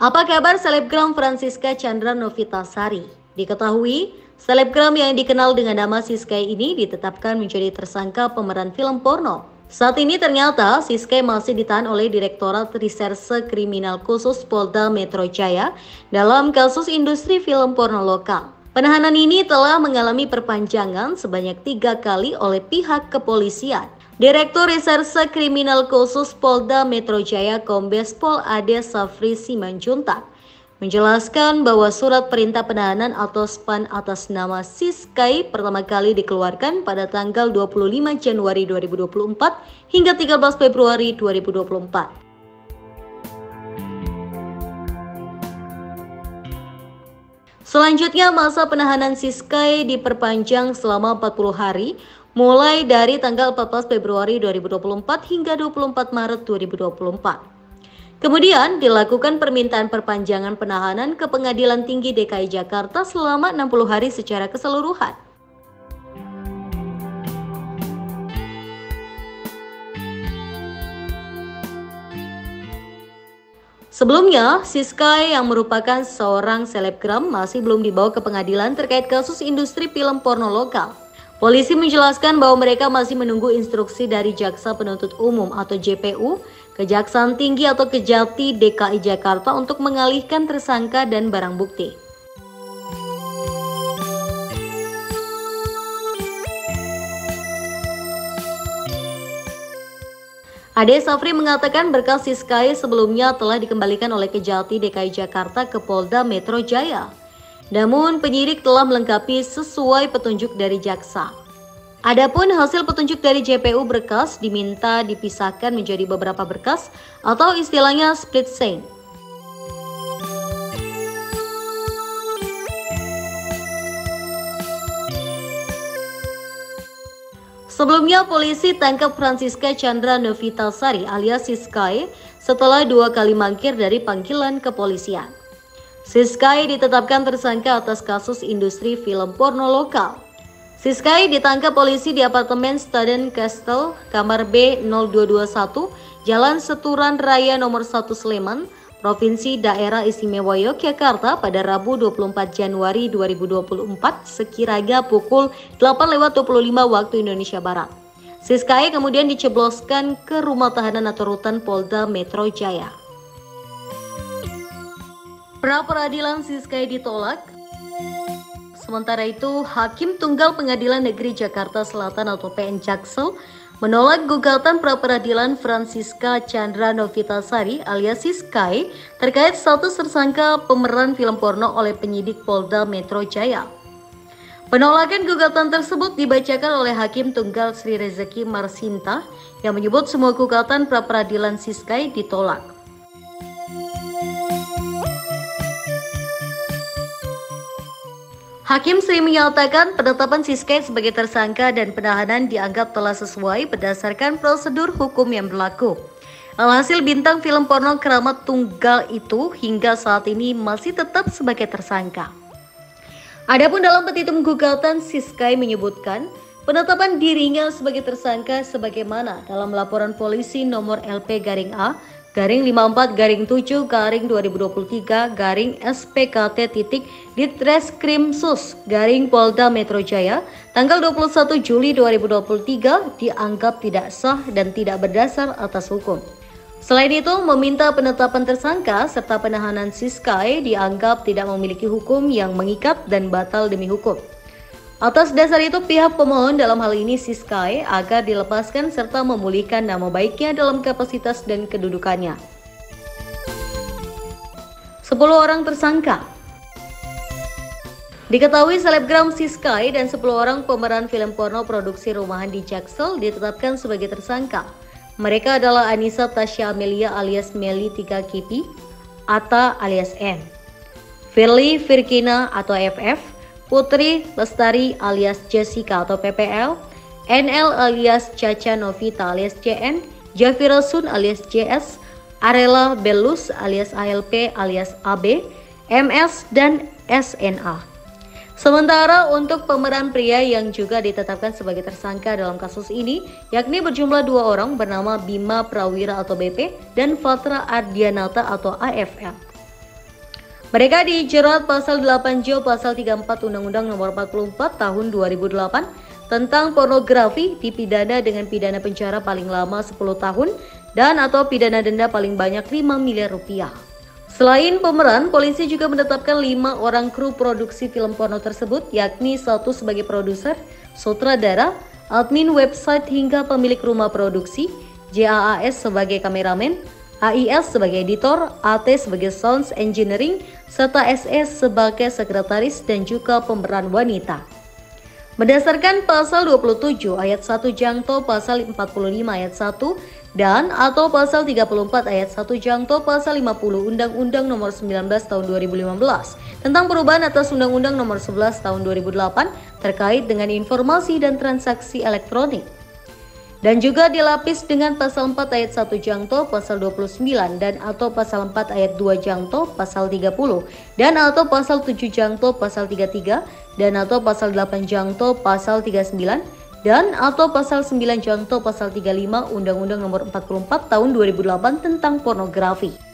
Apa kabar selebgram Francisca Chandra Novitasari? Diketahui, selebgram yang dikenal dengan nama Siskai ini ditetapkan menjadi tersangka pemeran film porno. Saat ini ternyata Siskai masih ditahan oleh Direktorat Reserse Kriminal Khusus Polda Metro Jaya dalam kasus industri film porno lokal. Penahanan ini telah mengalami perpanjangan sebanyak 3 kali oleh pihak kepolisian. Direktur Reserse Kriminal Khusus Polda Metro Jaya Kombes Pol Ade Safri Simanjuntak menjelaskan bahwa surat perintah penahanan atau SPAN atas nama Siskai pertama kali dikeluarkan pada tanggal 25 Januari 2024 hingga 13 Februari 2024. Selanjutnya, masa penahanan Siskai diperpanjang selama 40 hari mulai dari tanggal 14 Februari 2024 hingga 24 Maret 2024. Kemudian dilakukan permintaan perpanjangan penahanan ke Pengadilan Tinggi DKI Jakarta selama 60 hari secara keseluruhan. Sebelumnya, Siskai yang merupakan seorang selebgram masih belum dibawa ke pengadilan terkait kasus industri film porno lokal. Polisi menjelaskan bahwa mereka masih menunggu instruksi dari Jaksa Penuntut Umum atau JPU, Kejaksaan Tinggi atau Kejati DKI Jakarta untuk mengalihkan tersangka dan barang bukti. Ade Safri mengatakan berkas Siskai sebelumnya telah dikembalikan oleh Kejati DKI Jakarta ke Polda Metro Jaya. Namun penyidik telah melengkapi sesuai petunjuk dari jaksa. Adapun hasil petunjuk dari JPU berkas diminta dipisahkan menjadi beberapa berkas atau istilahnya split chain. Sebelumnya polisi tangkap Francisca Chandra Novitasari alias Siskai setelah 2 kali mangkir dari panggilan kepolisian. Siskai ditetapkan tersangka atas kasus industri film porno lokal. Siskai ditangkap polisi di apartemen Staden Castle, kamar B0221, Jalan Seturan Raya nomor 1 Sleman, Provinsi Daerah Istimewa Yogyakarta pada Rabu 24 Januari 2024 sekira pukul 8.25 waktu Indonesia Barat. Siskai kemudian dicebloskan ke rumah tahanan atau rutan Polda Metro Jaya. Pra-peradilan Siskai ditolak. Sementara itu, Hakim Tunggal Pengadilan Negeri Jakarta Selatan atau PN Jaksel menolak gugatan pra-peradilan Francisca Chandra Novitasari alias Siskai terkait status tersangka pemeran film porno oleh penyidik Polda Metro Jaya. Penolakan gugatan tersebut dibacakan oleh Hakim Tunggal Sri Rezeki Marsinta yang menyebut semua gugatan pra-peradilan Siskai ditolak. Hakim Sri menyatakan penetapan Siskai sebagai tersangka dan penahanan dianggap telah sesuai berdasarkan prosedur hukum yang berlaku. Alhasil bintang film porno Keramat Tunggal itu hingga saat ini masih tetap sebagai tersangka. Adapun dalam petitum gugatan, Siskai menyebutkan penetapan dirinya sebagai tersangka sebagaimana dalam laporan polisi nomor LP-A /7/2023/SPKT Ditreskrimsus Polda Metro Jaya tanggal 21 Juli 2023 dianggap tidak sah dan tidak berdasar atas hukum. Selain itu, meminta penetapan tersangka serta penahanan Siskai dianggap tidak memiliki hukum yang mengikat dan batal demi hukum. Atas dasar itu, pihak pemohon dalam hal ini Siskai agar dilepaskan serta memulihkan nama baiknya dalam kapasitas dan kedudukannya. 10 orang tersangka. Diketahui selebgram Siskai dan 10 orang pemeran film porno produksi rumahan di Jaksel ditetapkan sebagai tersangka. Mereka adalah Anissa Tasya Amelia alias Meli 3 Kipi, Atta alias N, Firly Firkina atau FF, Putri Lestari alias Jessica atau PPL, NL alias Caca Novita alias CN, Jafira Sun alias JS, Arela Belus alias ALP alias AB, MS, dan SNA. Sementara untuk pemeran pria yang juga ditetapkan sebagai tersangka dalam kasus ini, yakni berjumlah 2 orang bernama Bima Prawira atau BP dan Fatra Ardianata atau AFL. Mereka dijerat pasal 8 Jo pasal 34 Undang-Undang Nomor 44 Tahun 2008 tentang pornografi, dipidana dengan pidana penjara paling lama 10 tahun dan atau pidana denda paling banyak 5 miliar rupiah. Selain pemeran, polisi juga menetapkan 5 orang kru produksi film porno tersebut, yakni 1 sebagai produser, sutradara, admin website hingga pemilik rumah produksi, JAAS sebagai kameramen, AIS sebagai editor, AT sebagai sound engineering, serta SS sebagai sekretaris dan juga pemeran wanita. Berdasarkan pasal 27 ayat 1 Jangto pasal 45 ayat 1 dan atau pasal 34 ayat 1 Jangto pasal 50 Undang-Undang Nomor 19 Tahun 2015 tentang perubahan atas Undang-Undang Nomor 11 Tahun 2008 terkait dengan informasi dan transaksi elektronik. Dan juga dilapis dengan pasal 4 ayat 1 Jangto pasal 29 dan atau pasal 4 ayat 2 Jangto pasal 30 dan atau pasal 7 Jangto pasal 33 dan atau pasal 8 Jangto pasal 39 dan atau pasal 9 Jangto pasal 35 Undang-Undang Nomor 44 Tahun 2008 tentang pornografi.